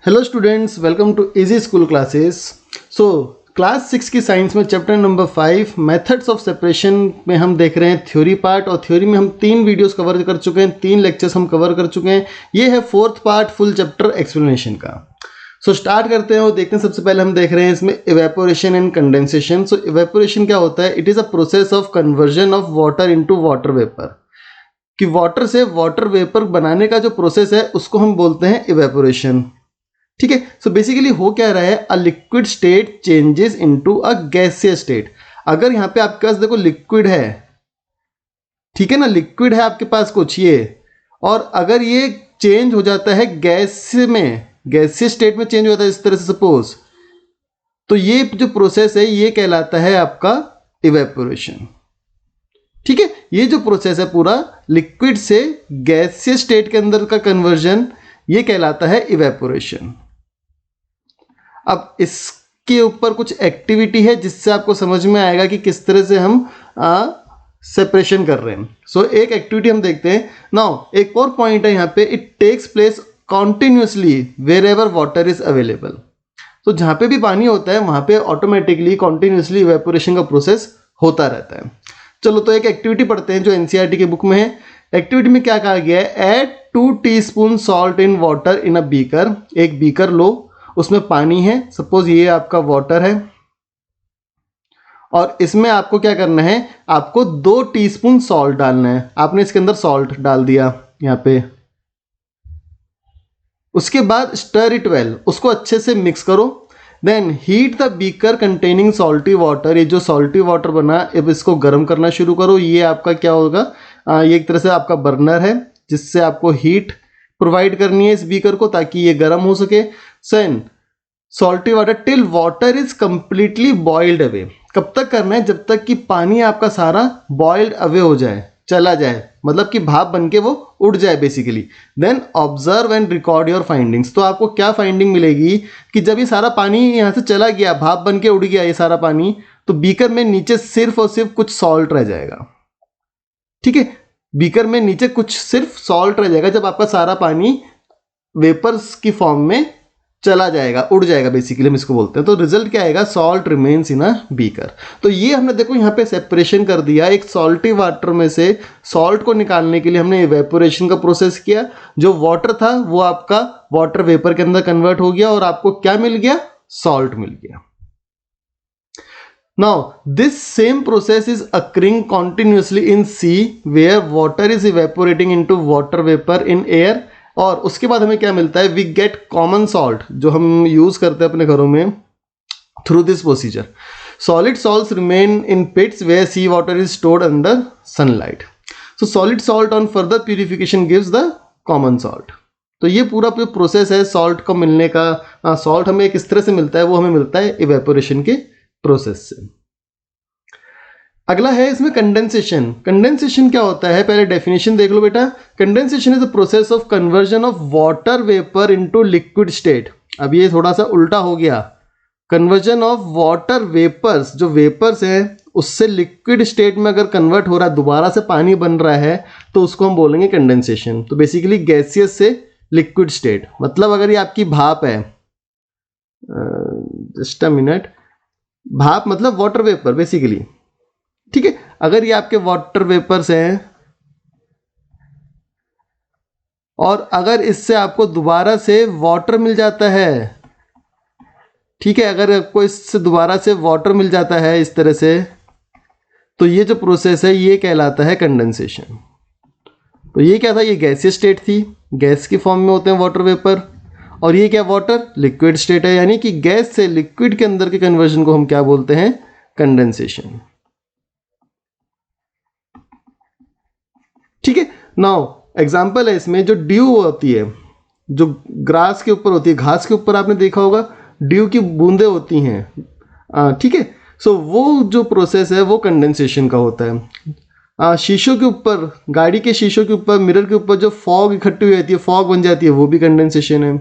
Hello students, welcome to easy school classes. So class 6 की science में chapter number 5 methods of separation में हम देख रहे हैं थ्योरी पार्ट। और थ्योरी में हम 3 वीडियोस कवर कर चुके हैं, 3 लेक्चर्स हम कवर कर चुके हैं। ये है 4th part full chapter explanation का। सो स्टार्ट करते हैं और देखते हैं। सबसे पहले हम देख रहे हैं इसमें evaporation and condensation. So evaporation क्या होता है? It is a process of conversion of water into water vapour. कि वाटर से वाटर वेपर बनाने का जो प्रोसेस है उसको हम बोलते हैं इवेपोरेशन। ठीक है। सो बेसिकली हो क्या रहा है, a liquid state changes into a gaseous state. अगर यहाँ पे आपके पास देखो लिक्विड है, ठीक है ना, लिक्विड है आपके पास कुछ ये, और अगर ये चेंज हो जाता है गैस में, गैसियस स्टेट में चेंज होता है इस तरह से सपोज, तो ये जो प्रोसेस है ये कहलाता है आपका इवेपोरेशन। ठीक है। ये जो प्रोसेस है पूरा लिक्विड से गैसियस स्टेट के अंदर का कन्वर्जन, ये कहलाता है इवेपोरेशन। अब इसके ऊपर कुछ एक्टिविटी है जिससे आपको समझ में आएगा कि किस तरह से हम सेपरेशन कर रहे हैं। सो एक एक्टिविटी हम देखते हैं। नाउ एक और पॉइंट है यहाँ पे, it takes place continuously wherever water is available. तो जहाँ पे भी पानी होता है वहाँ पे ऑटोमेटिकली कॉन्टिन्यूसली इवेपोरेशन का प्रोसेस होता रहता है। चलो तो एक एक्टिविटी पढ़ते हैं जो एनसीईआरटी के बुक में है। एक्टिविटी में क्या कहा गया है? Add 2 teaspoon salt in water in a beaker. एक बीकर लो, उसमें पानी है, सपोज ये आपका वाटर है, और इसमें आपको क्या करना है, आपको 2 टीस्पून सॉल्ट डालना है। आपने इसके अंदर सॉल्ट डाल दिया यहाँ पे। उसके बाद स्टर इट वेल, उसको अच्छे से मिक्स करो। Then heat the beaker containing salty water. ये जो सॉल्टी वाटर बना, अब इसको गर्म करना शुरू करो। ये आपका क्या होगा, ये एक तरह से आपका बर्नर है जिससे आपको हीट प्रोवाइड करनी है इस बीकर को ताकि ये गर्म हो सके। Sen salty water till water is completely boiled away. कब तक करना है? जब तक कि पानी आपका सारा बॉइल्ड अवे हो जाए, चला जाए, मतलब कि भाप बन के वो उड़ जाए basically. Then observe and record your findings. तो आपको क्या फाइंडिंग मिलेगी कि जब ये सारा पानी यहाँ से चला गया, भाप बन के उड़ गया ये सारा पानी, तो बीकर में नीचे सिर्फ और सिर्फ कुछ सॉल्ट रह जाएगा। ठीक है। बीकर में नीचे कुछ सिर्फ सॉल्ट रह जाएगा जब आपका सारा पानी वेपर्स की फॉर्म में चला जाएगा, उड़ जाएगा बेसिकली हम इसको बोलते हैं। तो रिजल्ट क्या आएगा? Salt remains in a beaker. तो ये हमने देखो यहाँ पे सेपरेशन कर दिया। एक सॉल्टी वाटर में से सॉल्ट को निकालने के लिए हमने इवेपोरेशन का प्रोसेस किया। जो वाटर था वो आपका वाटर वेपर के अंदर कन्वर्ट हो गया और आपको क्या मिल गया? सॉल्ट मिल गया। Now, this same process is occurring continuously in sea, where water is evaporating into water vapor in air. और उसके बाद हमें क्या मिलता है? We get common salt, जो हम यूज करते हैं अपने घरों में through this procedure. Solid salts remain in pits where sea water is stored under sunlight. So solid salt on further purification gives the common salt. तो ये पूरा प्रोसेस है सॉल्ट को मिलने का। सॉल्ट हमें किस तरह से मिलता है? वो हमें मिलता है इवेपोरेशन के प्रोसेस से। अगला है इसमें कंडेंसेशन। कंडेंसेशन क्या होता है? पहले डेफिनेशन देख लो बेटा। Condensation is a process of conversion of water vapour into liquid state. अब ये थोड़ा सा उल्टा हो गया। कन्वर्जन ऑफ वाटर वेपर्स, जो वेपर्स है उससे लिक्विड स्टेट में अगर कन्वर्ट हो रहा है, दोबारा से पानी बन रहा है, तो उसको हम बोलेंगे कंडेंसेशन। तो बेसिकली गैसियस से लिक्विड स्टेट, मतलब अगर ये आपकी भाप है, जस्ट अ मिनट, भाप मतलब वाटर वेपर बेसिकली। ठीक है। अगर ये आपके वाटर वेपर्स हैं और अगर इससे आपको दोबारा से वाटर मिल जाता है, ठीक है, अगर आपको इससे दोबारा से वाटर मिल जाता है इस तरह से, तो ये जो प्रोसेस है ये कहलाता है कंडेंसेशन। तो ये क्या था? ये गैसियस स्टेट थी, गैस की फॉर्म में होते हैं वाटर वेपर, और ये क्या? वाटर लिक्विड स्टेट है, यानी कि गैस से लिक्विड के अंदर के कन्वर्जन को हम क्या बोलते हैं? कंडेंसेशन। ठीक है। नाउ एग्जांपल है इसमें, जो ड्यू होती है, जो ग्रास के ऊपर होती है, घास के ऊपर आपने देखा होगा ड्यू की बूंदें होती हैं। ठीक है। सो वो जो प्रोसेस है वो कंडेंसेशन का होता है। शीशों के ऊपर, गाड़ी के शीशों के ऊपर, मिरर के ऊपर जो फॉग इकट्ठी हुई रहती है, फॉग बन जाती है, वो भी कंडेंसेशन है।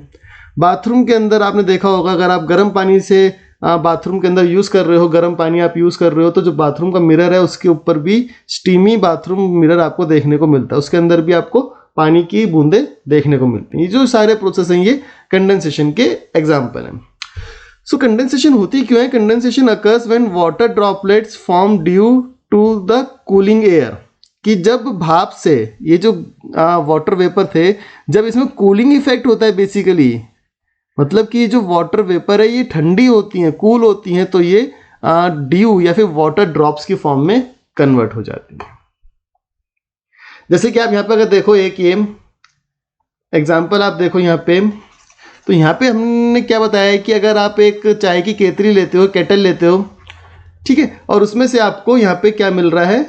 बाथरूम के अंदर आपने देखा होगा, अगर आप गर्म पानी से बाथरूम के अंदर यूज़ कर रहे हो, गर्म पानी आप यूज़ कर रहे हो, तो जो बाथरूम का मिरर है उसके ऊपर भी स्टीमी बाथरूम मिरर आपको देखने को मिलता है, उसके अंदर भी आपको पानी की बूंदें देखने को मिलती हैं। ये जो सारे प्रोसेस हैं ये कंडेंसेशन के एग्जाम्पल हैं। सो कंडेंसेशन होती क्यों है? Condensation occurs when water droplets form due to the cooling air, कि जब भाप से ये जो वाटर वेपर थे, जब इसमें कूलिंग इफेक्ट होता है बेसिकली, मतलब कि जो वाटर वेपर है ये ठंडी होती हैं, कूल होती हैं, तो ये ड्यू या फिर वाटर ड्रॉप्स की फॉर्म में कन्वर्ट हो जाती है। जैसे कि आप यहाँ पे अगर देखो एक ये एग्जाम्पल आप देखो यहाँ पे, तो यहाँ पे हमने क्या बताया है कि अगर आप एक चाय की केतली लेते हो, केटल लेते हो, ठीक है, और उसमें से आपको यहाँ पे क्या मिल रहा है,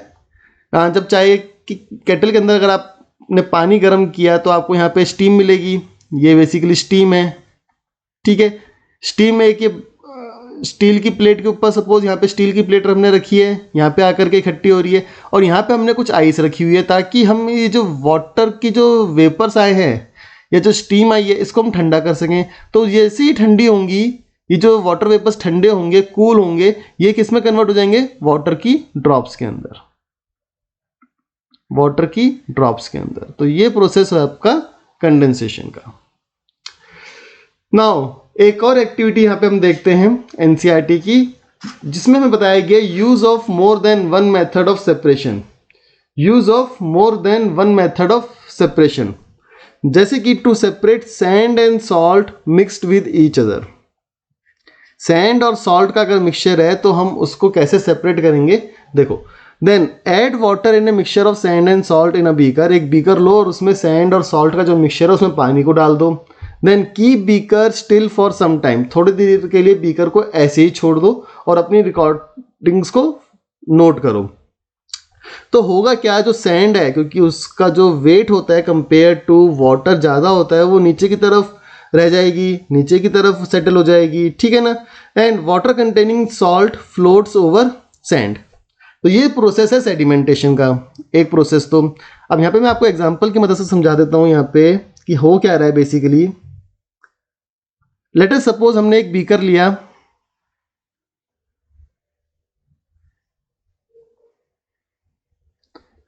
जब चाय की केटल के अंदर अगर आपने पानी गर्म किया तो आपको यहाँ पे स्टीम मिलेगी, ये बेसिकली स्टीम है, ठीक है। स्टीम में एक ये स्टील की प्लेट के ऊपर, सपोज यहाँ पे स्टील की प्लेट हमने रखी है, यहाँ पे आकर के इकट्ठी हो रही है, और यहाँ पे हमने कुछ आइस रखी हुई है, ताकि हम ये जो वाटर की जो वेपर्स आए हैं या जो स्टीम आई है इसको हम ठंडा कर सकें। तो जैसे ही ठंडी होंगी, ये जो वाटर वेपर्स ठंडे होंगे, कूल होंगे, ये किस में कन्वर्ट हो जाएंगे? वाटर की ड्रॉप्स के अंदर, वाटर की ड्रॉप्स के अंदर। तो ये प्रोसेस है आपका कंडेंसेशन का। नाउ एक और एक्टिविटी यहाँ पे हम देखते हैं एनसीईआरटी की, जिसमें हमें बताया गया use of more than one method of separation. Use of more than one method of separation, जैसे कि to separate sand and salt mixed with each other. Sand और सॉल्ट का अगर मिक्सचर है तो हम उसको कैसे सेपरेट करेंगे? देखो, then add water in a mixture of sand and salt in a beaker. एक बीकर लो और उसमें सैंड और सॉल्ट का जो मिक्सचर है उसमें पानी को डाल दो। Then keep beaker still for some time. थोड़ी देर के लिए बीकर को ऐसे ही छोड़ दो और अपनी रिकॉर्डिंग्स को नोट करो। तो होगा क्या, जो सैंड है, क्योंकि उसका जो वेट होता है कंपेयर टू वाटर ज़्यादा होता है, वो नीचे की तरफ रह जाएगी, नीचे की तरफ सेटल हो जाएगी, ठीक है ना। And water containing salt floats over sand. तो ये प्रोसेस है सेडिमेंटेशन का एक प्रोसेस। तो अब यहाँ पे मैं आपको एग्जांपल की मदद से समझा देता हूँ यहाँ पे कि हो क्या रहा है बेसिकली। लेट अस सपोज हमने एक बीकर लिया,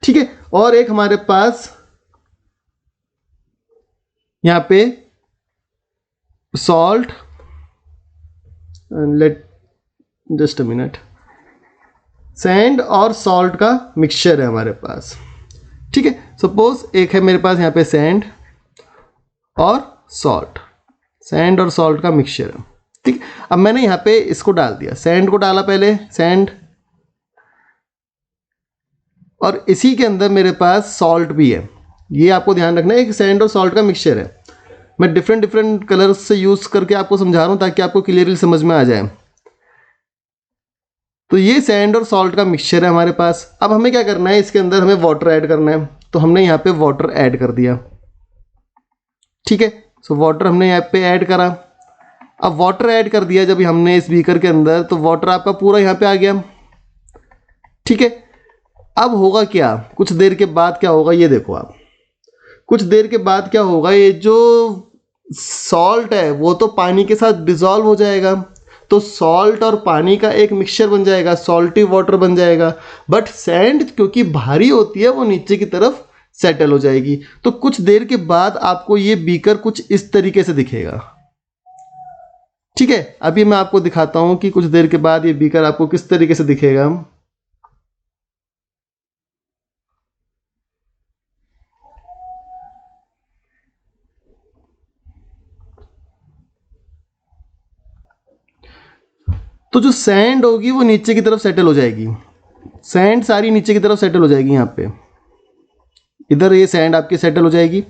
ठीक है, और एक हमारे पास यहां पे salt, let just a minute, sand और सॉल्ट का मिक्सचर है हमारे पास, ठीक है। सपोज एक है मेरे पास यहां पे सैंड और सॉल्ट, सैंड और सॉल्ट का मिक्सचर है, ठीक। अब मैंने यहाँ पे इसको डाल दिया, सैंड को डाला पहले, सैंड, और इसी के अंदर मेरे पास सॉल्ट भी है। ये आपको ध्यान रखना है, एक सैंड और सॉल्ट का मिक्सचर है। मैं डिफरेंट कलर्स से यूज़ करके आपको समझा रहा हूँ ताकि आपको क्लियरली समझ में आ जाए। तो ये सैंड और सॉल्ट का मिक्सचर है हमारे पास। अब हमें क्या करना है, इसके अंदर हमें वाटर ऐड करना है, तो हमने यहाँ पे वाटर ऐड कर दिया, ठीक है। सो वाटर हमने यहाँ पे ऐड करा। अब वाटर ऐड कर दिया जब हमने इस बीकर के अंदर, तो वाटर आपका पूरा यहाँ पे आ गया, ठीक है। अब होगा क्या, कुछ देर के बाद क्या होगा, ये देखो आप, कुछ देर के बाद क्या होगा, ये जो सॉल्ट है वो तो पानी के साथ डिजॉल्व हो जाएगा, तो सॉल्ट और पानी का एक मिक्सचर बन जाएगा, सॉल्टी वाटर बन जाएगा। बट सैंड क्योंकि भारी होती है वो नीचे की तरफ सेटल हो जाएगी। तो कुछ देर के बाद आपको ये बीकर कुछ इस तरीके से दिखेगा, ठीक है। अभी मैं आपको दिखाता हूं कि कुछ देर के बाद ये बीकर आपको किस तरीके से दिखेगा। तो जो सैंड होगी वो नीचे की तरफ सेटल हो जाएगी, सैंड सारी नीचे की तरफ सेटल हो जाएगी। यहाँ पे इधर ये सैंड आपकी सेटल हो जाएगी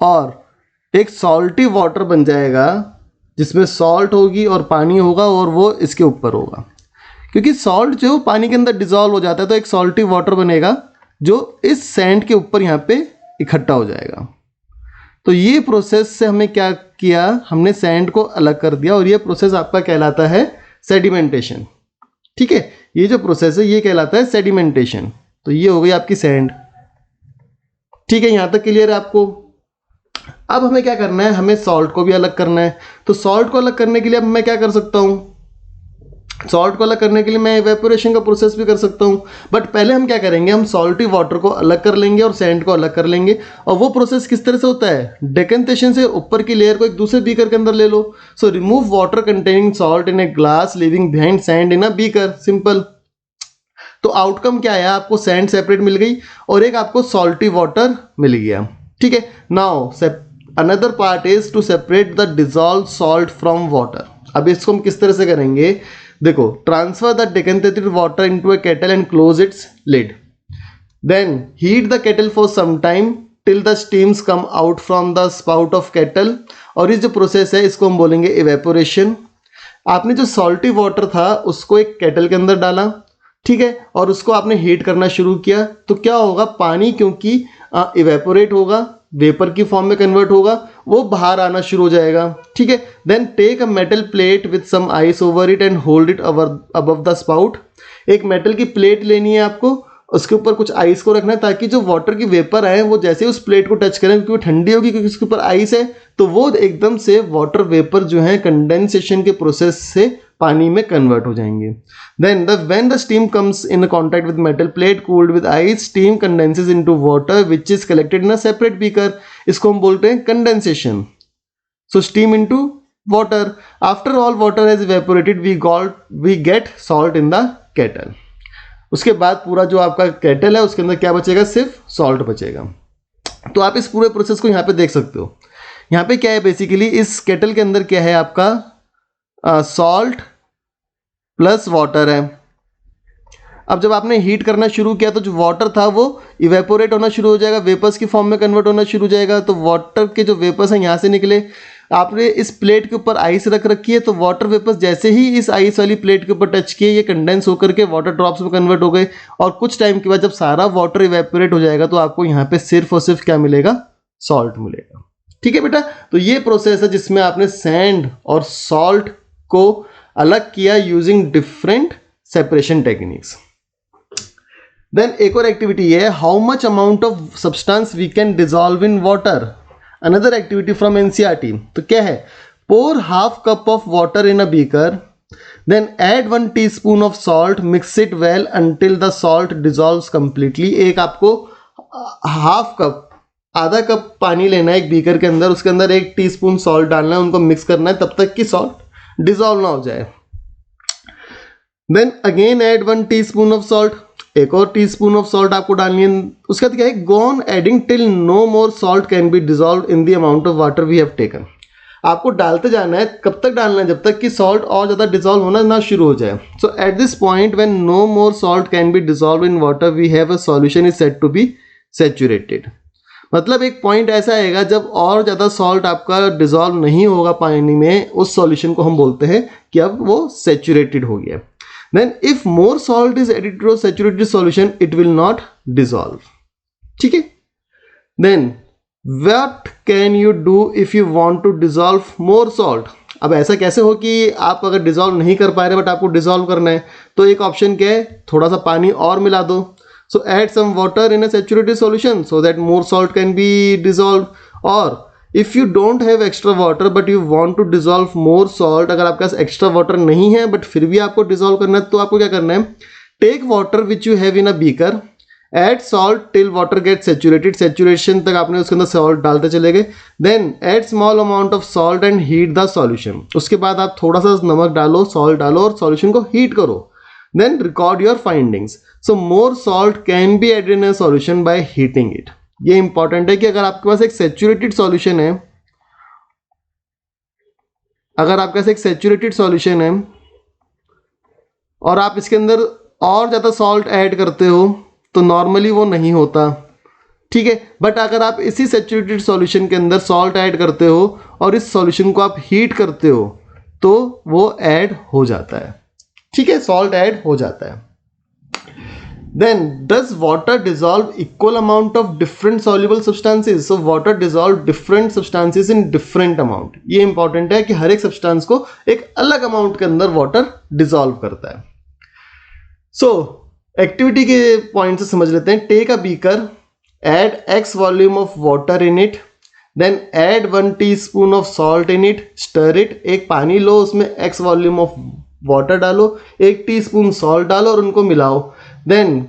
और एक सॉल्टी वाटर बन जाएगा जिसमें सॉल्ट होगी और पानी होगा और वो इसके ऊपर होगा। क्योंकि सॉल्ट जो पानी के अंदर डिजॉल्व हो जाता है तो एक सॉल्टी वाटर बनेगा जो इस सैंड के ऊपर यहाँ पे इकट्ठा हो जाएगा। तो ये प्रोसेस से हमें क्या किया, हमने सैंड को अलग कर दिया और ये प्रोसेस आपका कहलाता है सेडिमेंटेशन, ठीक है। ये जो प्रोसेस है ये कहलाता है सेडिमेंटेशन। तो ये हो गई आपकी सैंड, ठीक है। यहां तक क्लियर है आपको। अब हमें क्या करना है, हमें सॉल्ट को भी अलग करना है। तो सॉल्ट को अलग करने के लिए अब मैं क्या कर सकता हूं, सॉल्ट को अलग करने के लिए मैं इवेपोरेशन का प्रोसेस भी कर सकता हूँ, बट पहले हम क्या करेंगे, हम सॉल्टी वाटर को अलग कर लेंगे और सैंड को अलग कर लेंगे। और वो प्रोसेस किस तरह से होता है, डेकेंटेशन से ऊपर की लेयर को एक दूसरे बीकर के अंदर ले लो। So remove water containing salt in a glass leaving behind sand in a beaker, simple. तो आउटकम क्या है, आपको सैंड सेपरेट मिल गई और एक आपको सॉल्टी वाटर मिल गया, ठीक है। Now another part is to separate the dissolve salt from water. अब इसको हम किस तरह से करेंगे, देखो, transfer the decanted water into a kettle and close its lid, then heat the kettle for some time till the steams come out from the spout of kettle. और ये जो प्रोसेस है इसको हम बोलेंगे इवेपोरेशन। आपने जो सॉल्टी वाटर था उसको एक केटल के अंदर डाला, ठीक है, और उसको आपने हीट करना शुरू किया, तो क्या होगा, पानी क्योंकि इवेपोरेट होगा, वेपर की फॉर्म में कन्वर्ट होगा, वो बाहर आना शुरू हो जाएगा, ठीक है। Then take a metal plate with some ice over it and hold it above the spout. एक मेटल की प्लेट लेनी है आपको, उसके ऊपर कुछ आइस को रखना है ताकि जो वाटर की वेपर है वो जैसे उस प्लेट को टच करें, क्योंकि वो ठंडी होगी, क्योंकि उसके ऊपर आइस है, तो वो एकदम से वाटर वेपर जो है कंडेंसेशन के प्रोसेस से पानी में कन्वर्ट हो जाएंगे। Then when the steam comes in contact with metal plate cooled with ice, steam condenses into water which is collected in a separate beaker. इसको हम बोलते हैं condensation. So steam into water, after all water has evaporated we get salt in the kettle. उसके बाद पूरा जो आपका kettle है उसके अंदर क्या बचेगा, सिर्फ सॉल्ट बचेगा। तो आप इस पूरे प्रोसेस को यहाँ पे देख सकते हो। यहाँ पे क्या है, बेसिकली इस केटल के अंदर क्या है, आपका सॉल्ट प्लस वाटर है। अब जब आपने हीट करना शुरू किया तो जो वाटर था वो इवेपोरेट होना शुरू हो जाएगा, वेपर्स की फॉर्म में कन्वर्ट होना शुरू हो जाएगा। तो वाटर के जो वेपर्स हैं यहाँ से निकले, आपने इस प्लेट के ऊपर आइस रख रखी है, तो वाटर वेपर्स जैसे ही इस आइस वाली प्लेट के ऊपर टच किए, ये कंडेंस होकर के वाटर ड्रॉप्स में कन्वर्ट हो गए। और कुछ टाइम के बाद जब सारा वाटर इवेपोरेट हो जाएगा तो आपको यहाँ पे सिर्फ और सिर्फ क्या मिलेगा, सॉल्ट मिलेगा, ठीक है बेटा। तो ये प्रोसेस है जिसमें आपने सैंड और सॉल्ट को अलग किया using different separation techniques. Then एक और एक्टिविटी है, how much amount of substance we can dissolve in water. Another activity from NCERT. तो क्या है, pour half cup of water in a beaker, then add 1 teaspoon of salt, mix it well until the salt dissolves completely. एक आपको half cup, आधा cup पानी लेना है एक बीकर के अंदर, उसके अंदर 1 टीस्पून सॉल्ट डालना है, उनको मिक्स करना है तब तक कि सॉल्ट डिजॉल्व ना हो जाए। Then again add 1 teaspoon of salt, एक और टीस्पून ऑफ सॉल्ट आपको डालनी है। उसके बाद क्या है, go on adding till no more salt can be dissolve in the amount of water we have taken. आपको डालते जाना है, कब तक डालना है, जब तक कि सॉल्ट और ज़्यादा डिजॉल्व होना ना शुरू हो जाए। So at this point when no more salt can be dissolve in water we have a solution is said to be saturated. मतलब एक पॉइंट ऐसा आएगा जब और ज़्यादा सॉल्ट आपका डिजॉल्व नहीं होगा पानी में, उस सॉल्यूशन को हम बोलते हैं कि अब वो सैचुरेटेड हो गया। Then if more salt is added to a saturated solution, it will not dissolve. ठीक है? Then what can you do if you want to dissolve more salt? अब ऐसा कैसे हो कि आप अगर डिजॉल्व नहीं कर पा रहे बट आपको डिजॉल्व करना है, तो एक ऑप्शन क्या है, थोड़ा सा पानी और मिला दो। So add some water in a saturated solution so that more salt can be dissolved. और if you don't have extra water but you want to dissolve more salt, अगर आपके पास एक्स्ट्रा वाटर नहीं है बट फिर भी आपको dissolve करना है, तो आपको क्या करना है, take water which you have in a beaker, add salt till water get saturated, saturation तक आपने उसके अंदर सॉल्ट डालते चले गए। Then add small amount of salt and heat the solution. उसके बाद आप थोड़ा सा नमक डालो, सॉल्ट डालो और सॉल्यूशन को हीट करो। Then record your findings. So more salt can be added in a solution by heating it. ये इंपॉर्टेंट है कि अगर आपके पास एक सैचुरेटेड सॉल्यूशन है, अगर आपके पास एक सैचुरेटेड सॉल्यूशन है और आप इसके अंदर और ज़्यादा सॉल्ट ऐड करते हो तो नॉर्मली वो नहीं होता, ठीक है। बट अगर आप इसी सैचुरेटेड सॉल्यूशन के अंदर सॉल्ट ऐड करते हो और इस सॉल्यूशन को आप हीट करते हो तो वो ऐड हो जाता है, ठीक है, सॉल्ट ऐड हो जाता है। Then does water dissolve equal amount of different soluble substances? So water dissolve different substances in different amount. ये इंपॉर्टेंट है कि हर एक सब्सटेंस को एक अलग अमाउंट के अंदर वाटर डिसॉल्व करता है। सो एक्टिविटी के पॉइंट से समझ लेते हैं। Take a beaker, add x volume of water in it, then add 1 teaspoon of salt in it, stir it. एक पानी लो, उसमें x वॉल्यूम ऑफ वाटर डालो, 1 टीस्पून सॉल्ट डालो और उनको मिलाओ। Then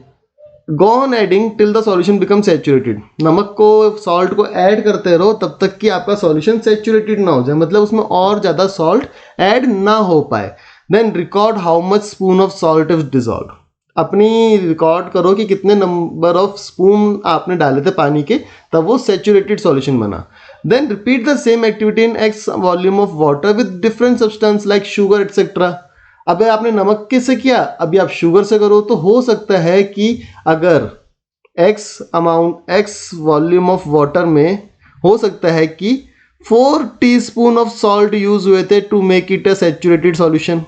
go on adding till the solution become saturated. नमक को सॉल्ट को ऐड करते रहो तब तक कि आपका सॉल्यूशन सैचुरेटेड ना हो जाए, मतलब उसमें और ज़्यादा सॉल्ट ऐड ना हो पाए। Then record how much spoon of salt is dissolve. अपनी रिकॉर्ड करो कि कितने नंबर ऑफ स्पून आपने डाले थे पानी के, तब वो सैचुरेटेड सॉल्यूशन बना। Then repeat the same activity in X volume of water with different substance like sugar etcetera. अब आपने नमक के से किया, अभी आप शुगर से करो तो हो सकता है कि अगर एक्स वॉल्यूम ऑफ वाटर में हो सकता है कि 4 टीस्पून ऑफ सॉल्ट यूज हुए थे to make it a saturated solution.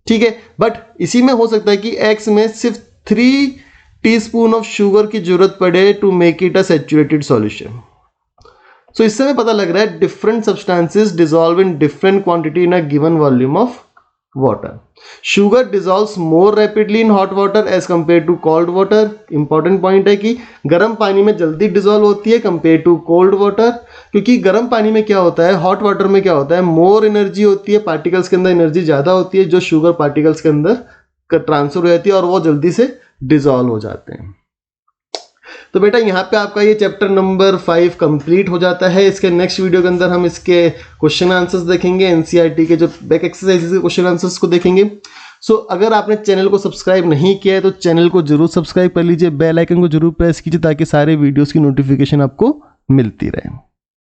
ठीक है, बट इसी में हो सकता है कि एक्स में सिर्फ 3 टीस्पून ऑफ शुगर की जरूरत पड़े to make it a saturated solution. So इससे हमें पता लग रहा है different substances dissolve in different quantity in a given volume of water. Sugar dissolves more rapidly in hot water as compare to cold water. Important point है कि गर्म पानी में जल्दी डिसॉल्व होती है कंपेयर टू कोल्ड वाटर, क्योंकि गर्म पानी में क्या होता है, हॉट वाटर में क्या होता है, मोर एनर्जी होती है, पार्टिकल्स के अंदर एनर्जी ज़्यादा होती है जो शुगर पार्टिकल्स के अंदर ट्रांसफर हो जाती है और वो जल्दी से डिसॉल्व हो जाते हैं। तो बेटा यहाँ पे आपका ये चैप्टर नंबर 5 कंप्लीट हो जाता है। इसके नेक्स्ट वीडियो के अंदर हम इसके क्वेश्चन आंसर्स देखेंगे, एनसीईआरटी के जो बैक एक्सरसाइजेस के क्वेश्चन आंसर्स को देखेंगे। सो अगर आपने चैनल को सब्सक्राइब नहीं किया है तो चैनल को जरूर सब्सक्राइब कर लीजिए, बेल आइकन को जरूर प्रेस कीजिए ताकि सारे वीडियोस की नोटिफिकेशन आपको मिलती रहे।